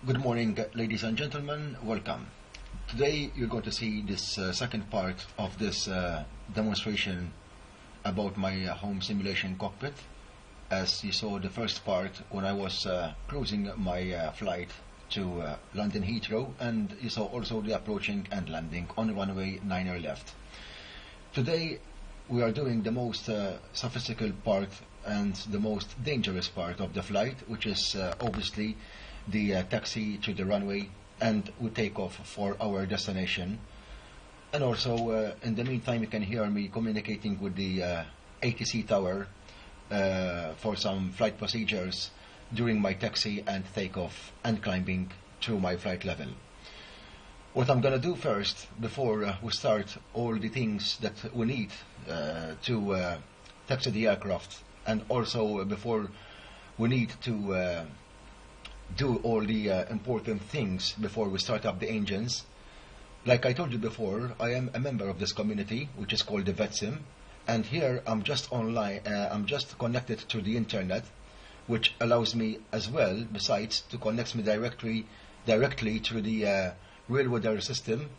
Good morning, ladies and gentlemen. Welcome. Today you're going to see this second part of this demonstration about my home simulation cockpit. As you saw the first part when I was cruising my flight to London Heathrow, and you saw also the approaching and landing on runway 9 left. Today we are doing the most sophisticated part and the most dangerous part of the flight, which is obviously the taxi to the runway, and we take off for our destination. And also in the meantime you can hear me communicating with the ATC tower for some flight procedures during my taxi and takeoff and climbing through my flight level. What I'm going to do first, before we start all the things that we need to taxi the aircraft, and also before we need to do all the important things before we start up the engines. Like I told you before, I am a member of this community which is called the VetSim, and here I'm just online, I'm just connected to the internet, which allows me as well, besides, to connect me directly to the real weather system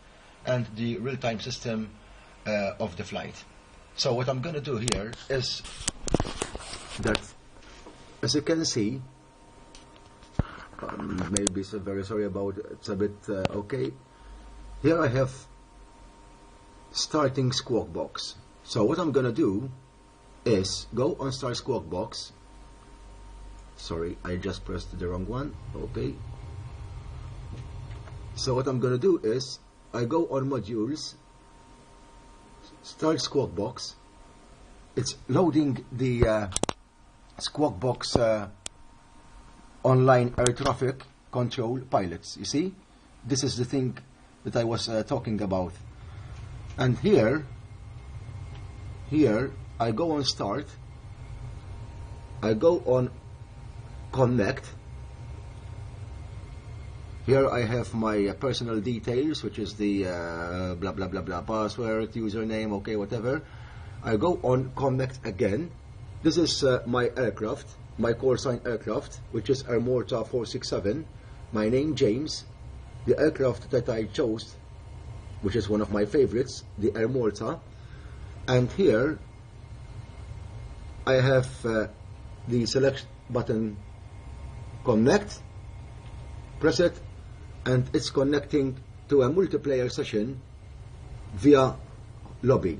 and the real-time system of the flight. So what I'm going to do here is that, as you can see, maybe so very sorry about it, it's a bit okay. Here I have starting squawk box. So what I'm gonna do is go on start squawk box. Sorry, I just pressed the wrong one. Okay. So what I'm gonna do is I go on modules, start squawk box. It's loading the squawk box online air traffic control pilots. You see, this is the thing that I was talking about. And here I go on start, I go on connect. Here I have my personal details, which is the blah blah blah blah password, username, okay, whatever. I go on connect again. This is my aircraft, my call sign aircraft, which is Air Malta 467, my name James, the aircraft that I chose, which is one of my favorites, the Air Malta, and here I have the select button, connect, press it, and it's connecting to a multiplayer session via lobby.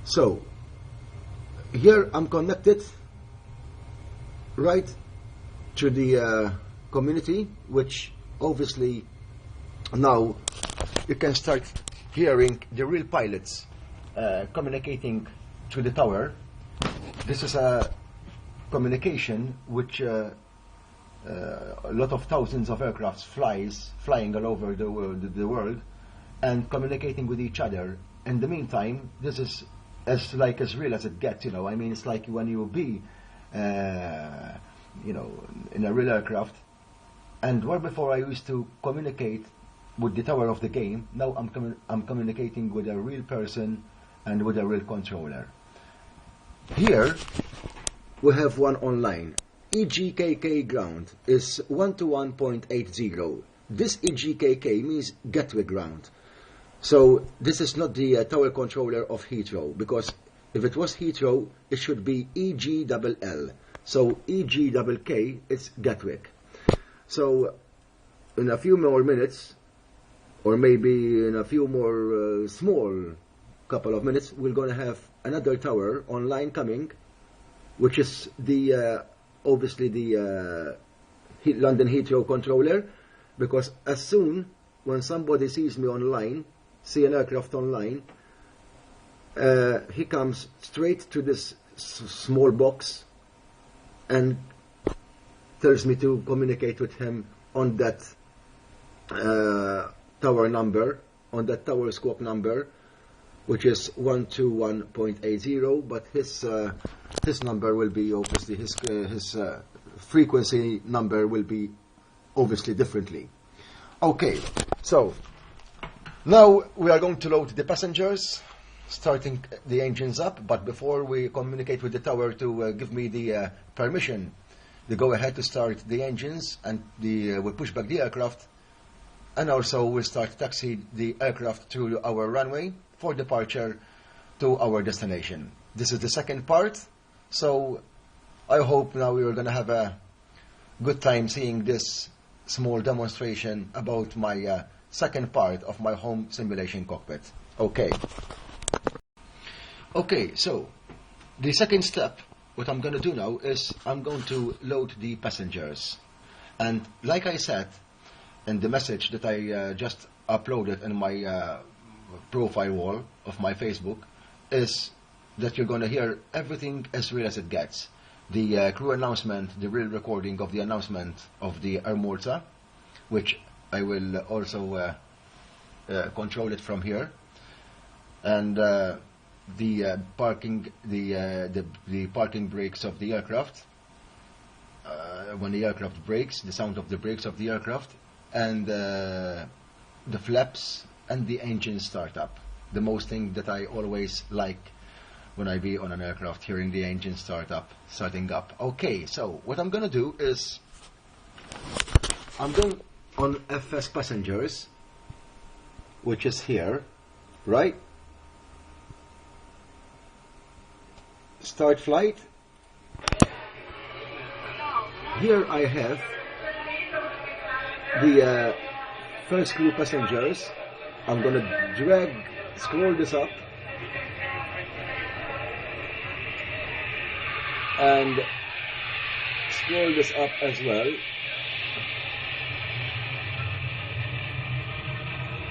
So here I'm connected right to the community, which obviously now you can start hearing the real pilots communicating to the tower. This is a communication which a lot of thousands of aircrafts flying all over the world and communicating with each other. In the meantime, this is as real as it gets, you know. I mean, it's like when you be you know, in a real aircraft. And where before I used to communicate with the tower of the game, now I'm communicating with a real person and with a real controller. Here we have one online. EGKK ground is 121.80. This EGKK means gateway ground. So this is not the tower controller of Heathrow, because if it was Heathrow, it should be EGLL. So EGKK is Gatwick. So in a few more minutes, or maybe in a few more small couple of minutes, we're going to have another tower online coming, which is the obviously the London Heathrow controller, because as soon when somebody sees me online, see an aircraft online, he comes straight to this small box and tells me to communicate with him on that tower number, on that tower squawk number, which is 121.80, but his number will be obviously his frequency number will be obviously differently. Okay, so now we are going to load the passengers, starting the engines up, but before we communicate with the tower to give me the permission the go-ahead to start the engines, and we'll push back the aircraft, and also we'll start to taxi the aircraft through our runway for departure to our destination. This is the second part, so I hope now you're going to have a good time seeing this small demonstration about my second part of my home simulation cockpit. Okay. Okay, so the second step, what I'm going to do now is I'm going to load the passengers. And like I said in the message that I just uploaded in my profile wall of my Facebook, is that you're going to hear everything as real as it gets. The crew announcement, the real recording of the announcement of the Air Malta, which I will also control it from here, and the parking brakes of the aircraft, when the aircraft brakes, the sound of the brakes of the aircraft, and the flaps and the engine startup. The most thing that I always like when I be on an aircraft, hearing the engine starting up. Okay, so what I'm going to do is I'm going on FS passengers, which is here, right? Start flight. Here I have the first crew passengers. I'm going to scroll this up, and scroll this up as well.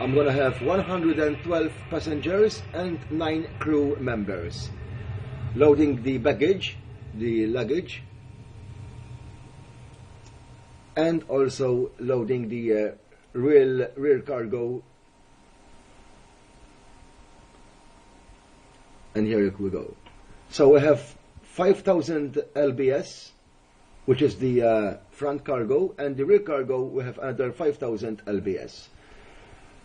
I'm going to have 112 passengers and 9 crew members. Loading the baggage, the luggage, and also loading the rear cargo. And here we go. So we have 5,000 lbs, which is the front cargo, and the rear cargo we have another 5,000 lbs.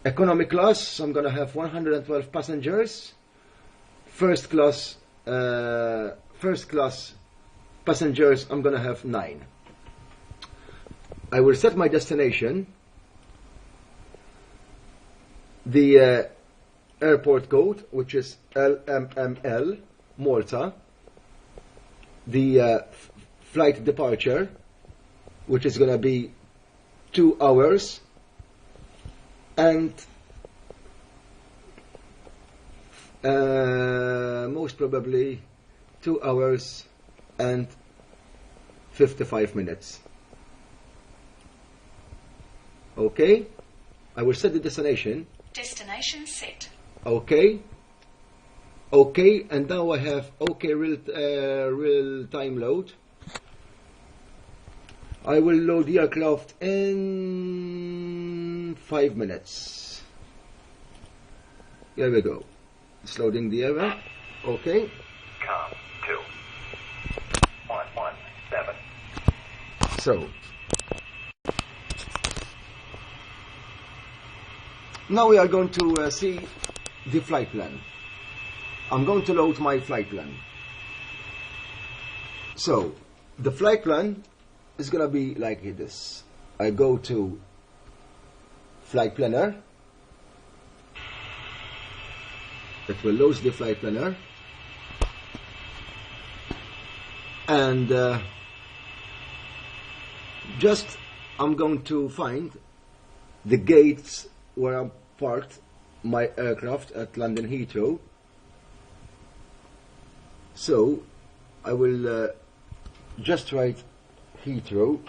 Economy class, I'm going to have 112 passengers. First class passengers, I'm going to have 9. I will set my destination, the airport code, which is LMML, Malta, the flight departure, which is going to be 2 hours, and most probably 2 hours and 55 minutes. Okay, I will set the destination. Destination set. Okay. Okay, and now I have okay real time load. I will load the aircraft in 5 minutes. Here we go. It's loading the area. Okay. Com 2117. So now we are going to see the flight plan. I'm going to load my flight plan. So the flight plan is going to be like this. I go to flight planner. It will load the flight planner, and just I'm going to find the gates where I parked my aircraft at London Heathrow. So I will just write Heathrow,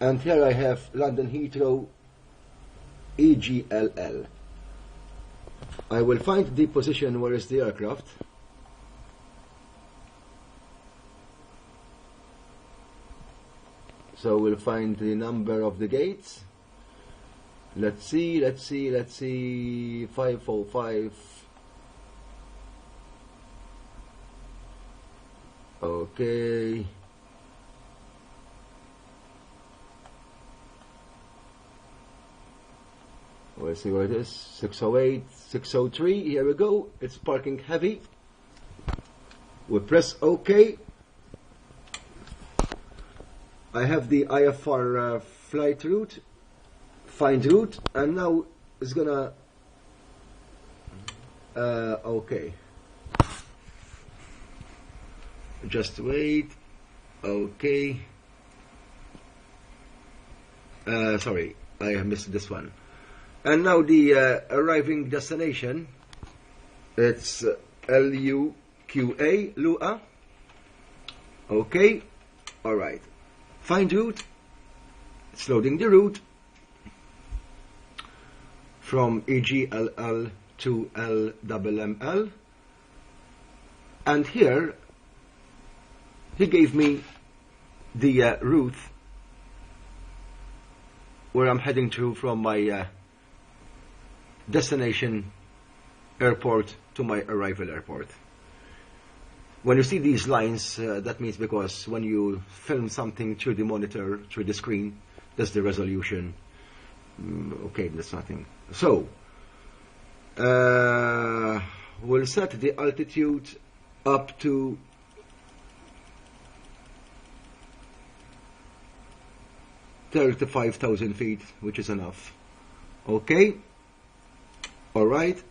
and here I have London Heathrow EGLL. I will find the position where is the aircraft. So we'll find the number of the gates. Let's see, 545. Okay. We'll see where it is. 608, 603. Here we go. It's parking heavy. We press OK. I have the IFR flight route, find route, and now it's gonna OK. Just wait. OK. Sorry, I have missed this one. And now the arriving destination, it's LUQA, Lua. OK. Alright. Find route. It's loading the route from EGLL to LMML. And here, he gave me the route where I'm heading to from my destination airport to my arrival airport. When you see these lines, that means because when you film something through the monitor, through the screen, that's the resolution. Okay, that's nothing. So, we'll set the altitude up to 35,000 feet, which is enough. Okay. Alright.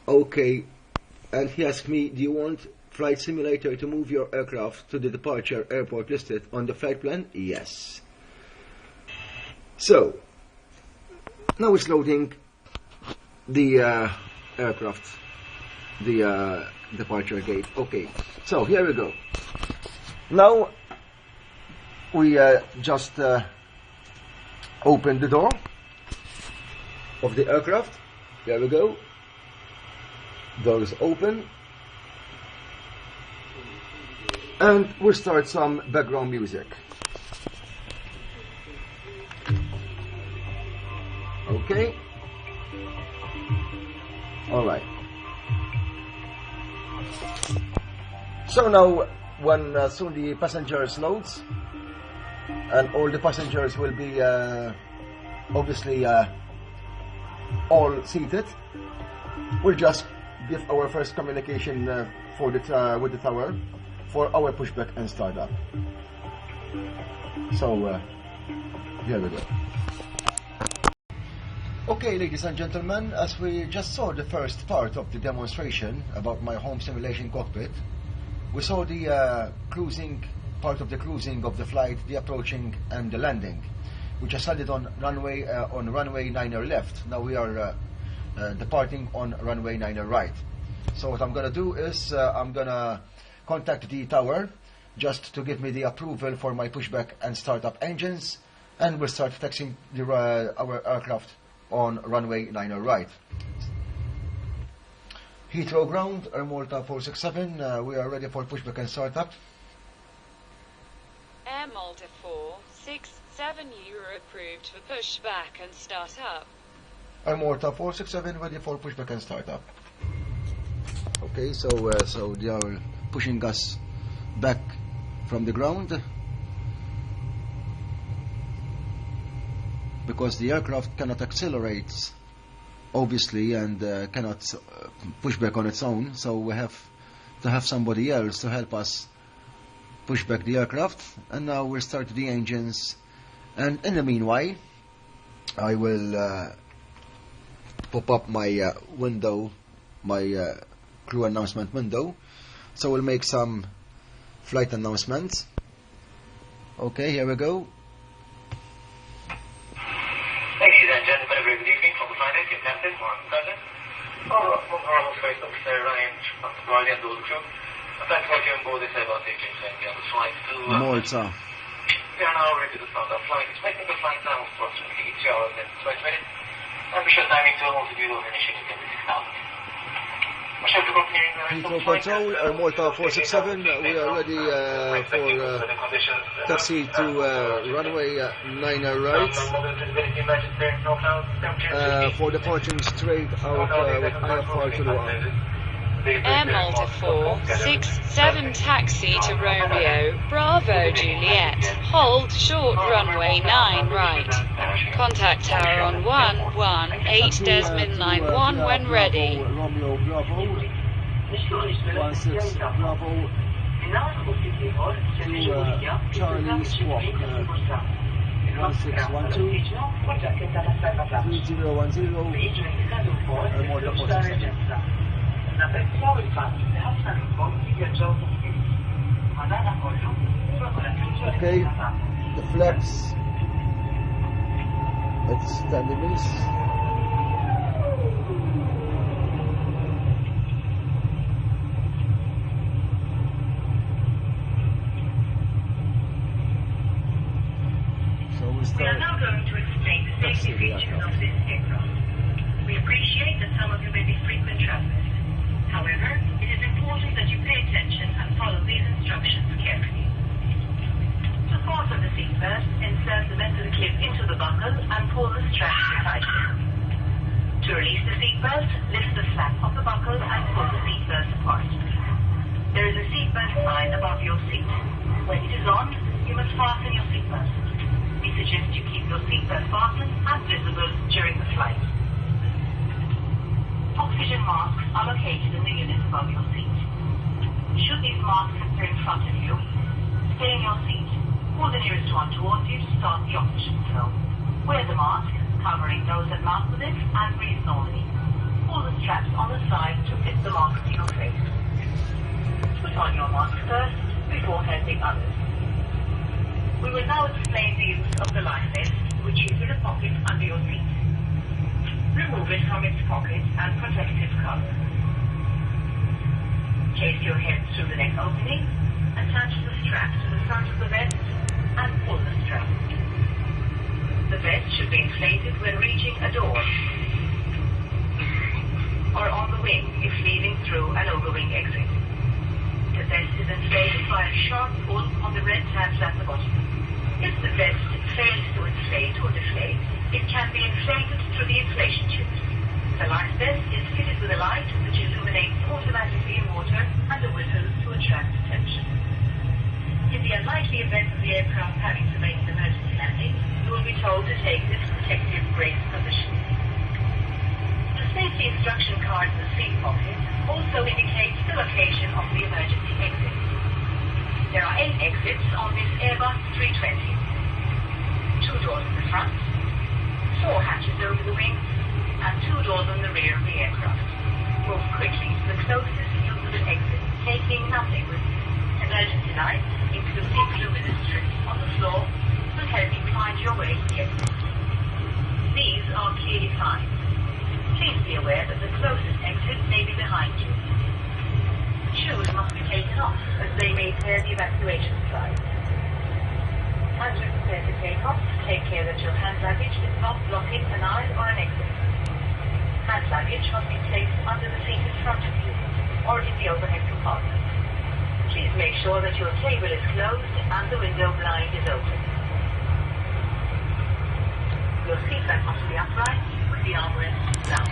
Okay. And he asked me, do you want Flight Simulator to move your aircraft to the departure airport listed on the flight plan? Yes. So, now it's loading the aircraft, the departure gate. Okay, so here we go. Now, we just open the door of the aircraft. There we go. Door is open. And we'll start some background music. Okay. Alright. So now, when soon the passengers loads, and all the passengers will be obviously all seated, we'll just give our first communication with the tower for our pushback and startup. So here we go. Okay, ladies and gentlemen, as we just saw the first part of the demonstration about my home simulation cockpit, we saw the cruising part of the cruising of the flight, the approaching and the landing, which I started on runway 9er left. Now we are departing on runway 9er right. So what I'm gonna do is I'm gonna contact the tower just to give me the approval for my pushback and startup engines, and we'll start taxiing our aircraft on runway 9er right. Heathrow ground, Air Malta 467, we are ready for pushback and startup. Air Malta 467, you are approved for pushback and startup. Air Malta 467 ready for pushback and startup. Okay, so they are pushing us back from the ground because the aircraft cannot accelerate, obviously, and cannot push back on its own. So we have to have somebody else to help us push back the aircraft. And now we'll start the engines. And in the meanwhile, I will pop up my window, my crew announcement window. So we'll make some flight announcements. Okay, here we go. Ladies and gentlemen, a very good evening from the flight deck. Captain Martin Cousin. Honorable First Officer Ryan Brody and all the crew. I'd like to welcome you on board this Airbus A320 on the flight to Malta. We are now ready to start our flight. Expecting the flight time of approximately 2 hours and 20 minutes. Ambitious timing to altitude of initial 76,000. Heathrow Control, Air Malta 467, we are ready for taxi to runway 9er right, for departing straight out with IFR to Luan. Air Malta 467, taxi to Romeo, Bravo Juliet, hold short runway 9 right. Contact tower on 118 Desmond line 1 when ready. Romeo Bravo, 16 Bravo to Charlie Squawk 1612 3010 Malta 47. Okay, the flaps at standing base. We are now going to explain the safety features of this aircraft. We appreciate that some of you may be frequent travelers. However, it is important that you pay attention and follow these instructions carefully. To fasten the seatbelt, insert the metal clip into the buckle and pull the strap tightly. To release the seatbelt, lift the flap of the buckle and pull the seatbelt apart. There is a seatbelt sign above your seat. When it is on, you must fasten your seatbelt. We suggest you keep your seatbelt fastened and visible during the flight. Oxygen masks are located in the unit above your seat. Should these masks appear in front of you, stay in your seat. Pull the nearest one towards you to start the oxygen flow. Wear the mask, covering nose and mouth with it, and breathe normally. Pull the straps on the side to fit the mask to your face. Put on your mask first before helping others. We will now explain the use of the life vest, which is in a pocket under your seat. Remove it from its pocket and protective cover. Place your head through the neck opening, attach the strap to the front of the vest, and pull the strap. The vest should be inflated when reaching a door or on the wing if leaving through an overwing exit. The vest is inflated by a sharp pull on the red tabs at the bottom. If the vest fails to inflate or deflate, it can be inflated through the inflation tube. The life vest is fitted with a light which illuminates automatically in water and a whistle to attract attention. In the unlikely event of the aircraft having to make an emergency landing, you will be told to take this protective brace position. The safety instruction card in the seat pocket also indicates the location of the emergency exit. There are 8 exits on this Airbus 320. 2 doors in the front, 4 hatches over the wings, and 2 doors on the rear of the aircraft. Move quickly to the closest usable exit, taking nothing with you. Emergency lights, including luminous strips on the floor, will help you find your way to the exit. These are clearly signed. Please be aware that the closest exit may be behind you. Shoes must be taken off, as they may tear the evacuation slide. As you prepare to take off, take care that your hand luggage is not blocking an aisle or an exit. Hand luggage must be placed under the seat in front of you, or in the overhead compartment. Please make sure that your table is closed and the window blind is open. Your seatbelt must be upright, with the armrest down.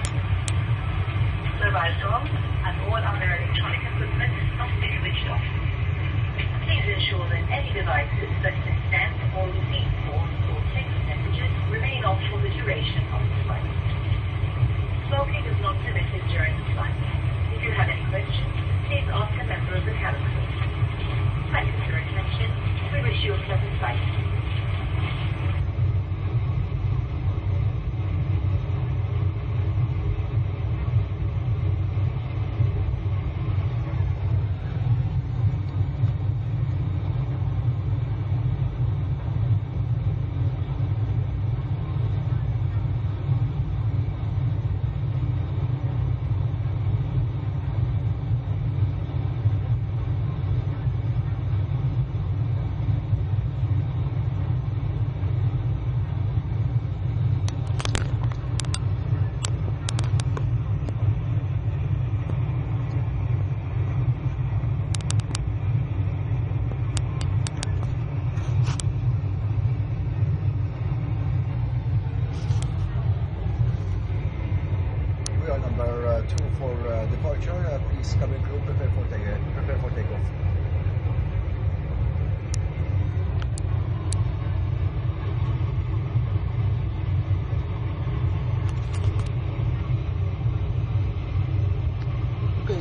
Mobile phones and all other electronic equipment must be switched off. Please ensure that any devices that can send or receive calls or text messages remain off for the duration of the flight. Smoking is not permitted during the flight. If you have any questions, please ask a member of the cabin crew. Thank you for your attention. We wish you a pleasant flight.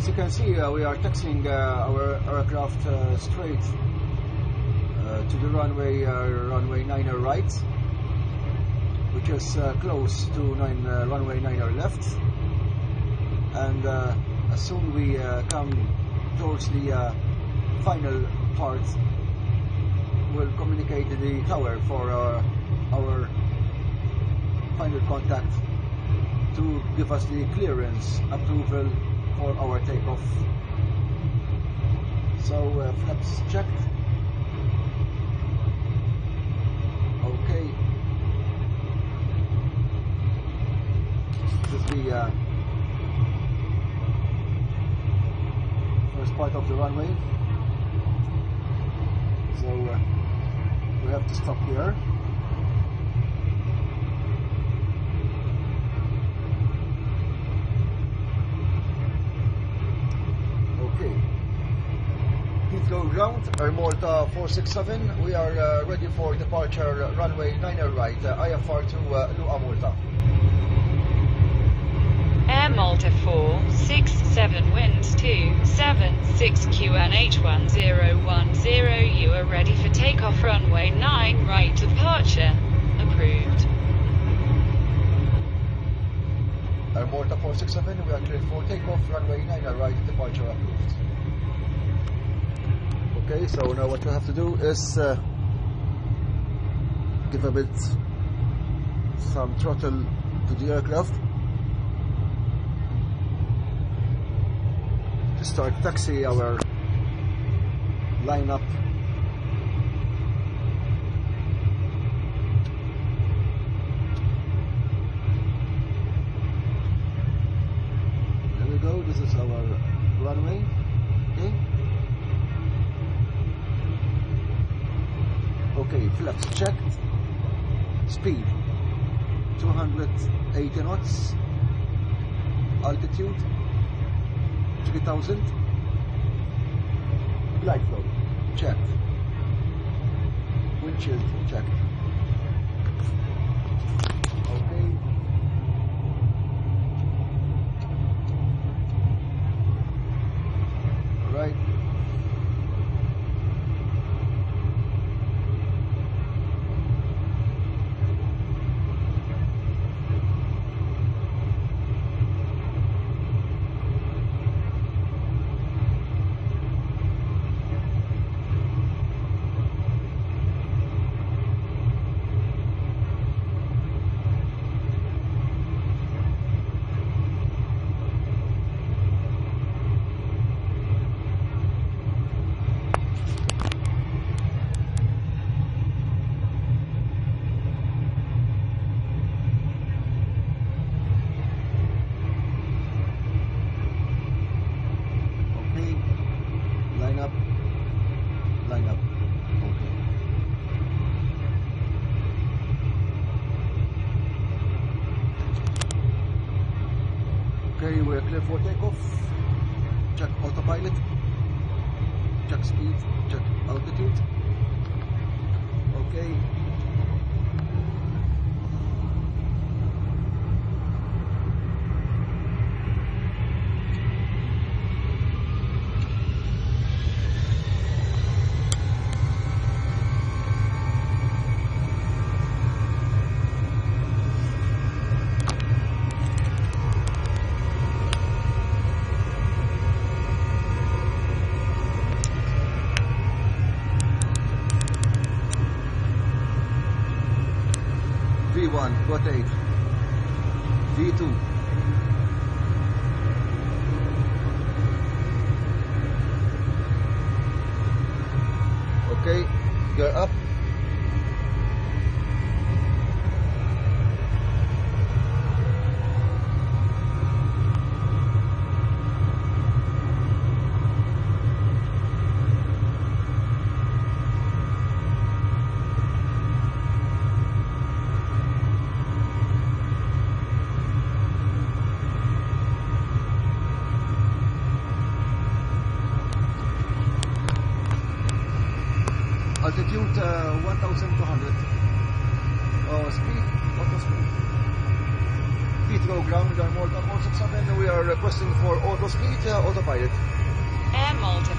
you can see, we are taxiing our aircraft straight to the runway 9er right, which is close to runway 9er left, and as soon we come towards the final part, we'll communicate to the tower for our final contact to give us the clearance approval for our takeoff. So flaps checked. Okay. This is the first part of the runway. So we have to stop here. Heathrow ground, Air Malta 467. We are ready for departure, runway 9er right, IFR to Luqa, Malta. Air Malta 467, winds 276 QNH1010. You are ready for takeoff, runway 9 right, departure approved. Air Malta 467, we are cleared for takeoff, runway 9er right, departure approved. Okay, so now what we have to do is give a bit some throttle to the aircraft to start taxi our lineup. There we go, this is our runway. Okay. Okay, flaps checked. Speed 280 knots. Altitude 3000. Glide flow checked. Windshield checked. Okay. All right. Line up. Okay, we're clear for takeoff. Check autopilot. Check speed. Check altitude. Okay. V1, rotate. V2. Okay, gear up. Altitude 1200. Speed, auto speed. speed program with our Malta 467. We are requesting for auto speed, autopilot. Air Malta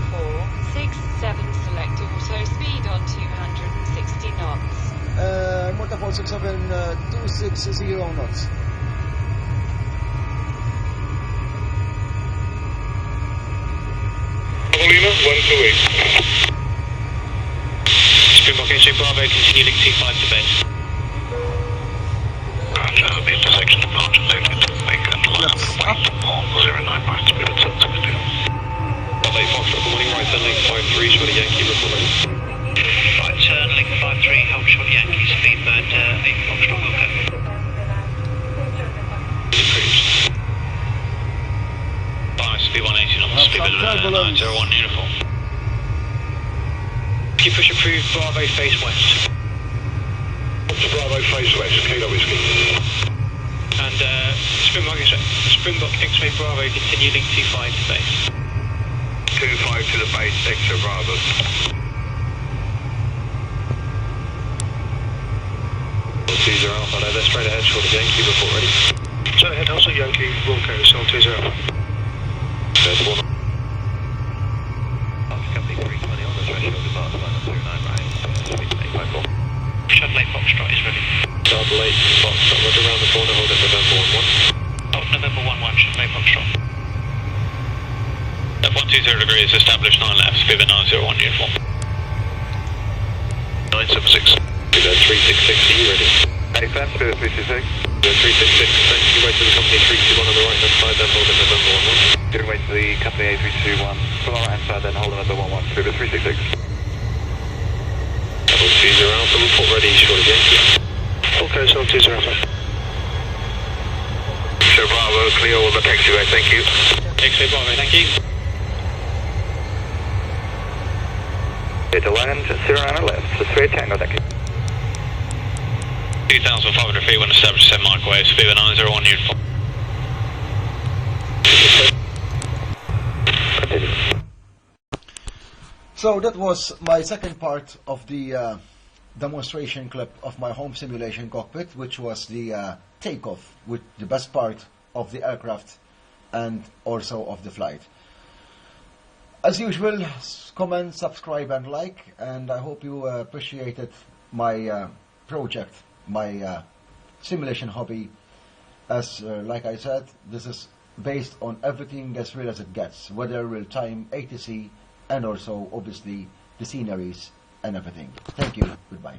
467, select auto speed on 260 knots. Malta 467, 260 knots. Lima, 128. Springbok X-ray Bravo, continue link 25 to base. Roger, the intersection departure loaded. Make and line up and wait on 09 miles to be with 762. Update Foxtrot, good morning, right turn link 53, short Yankee, report ready. Right turn, link 53, hold short Yankee, speedbird 8 Foxtrot, Wilco. Approved. Speed 180 knots, speed 901 uniform. Keep push approved, Bravo face west. Bravo face west, Kilo Whiskey. And Springbok X-ray Bravo, continue link 25 to base. 25 to the base, Extra Bravo. Teaser Alpha, they're straight ahead, short of Yankee, report ready. Straight ahead, also Yankee, Wilco, Sol Teaser Alpha. There's one. Company 320 on the threshold, departure line 09 right, speed 854. Shuttle 8 Foxtrot is ready. Shuttle 8 Foxtrot, roger around the corner, hold at November 11. Hold November 11, Shuttle 8 Foxtrot. At 120 degrees, established 9 left, speed 901 uniform. 976. Speed 366, ready. Anytime, speed 366. 366, thank you, wait to the company 321 on the right hand side, then hold at November 11. Giving way to the company A321. From the right hand side, then hold on at the 11. Speed 366. Double Teaser Alpha, report ready, short of Yankee. Okay, Sol Teaser Alpha. So Bravo, clear all the taxiway, thank you. X-ray Bravo, thank you. Clear to land, 09 left, so 3 Tango, thank you. 2,500 feet when established 7 microwaves, speed 901 uniform. So that was my second part of the demonstration clip of my home simulation cockpit, which was the takeoff with the best part of the aircraft and also of the flight. As usual, comment, subscribe and like, and I hope you appreciated my project, my simulation hobby. As like I said, this is based on everything as real as it gets, weather, real time, ATC, and also obviously the sceneries and everything. Thank you, goodbye.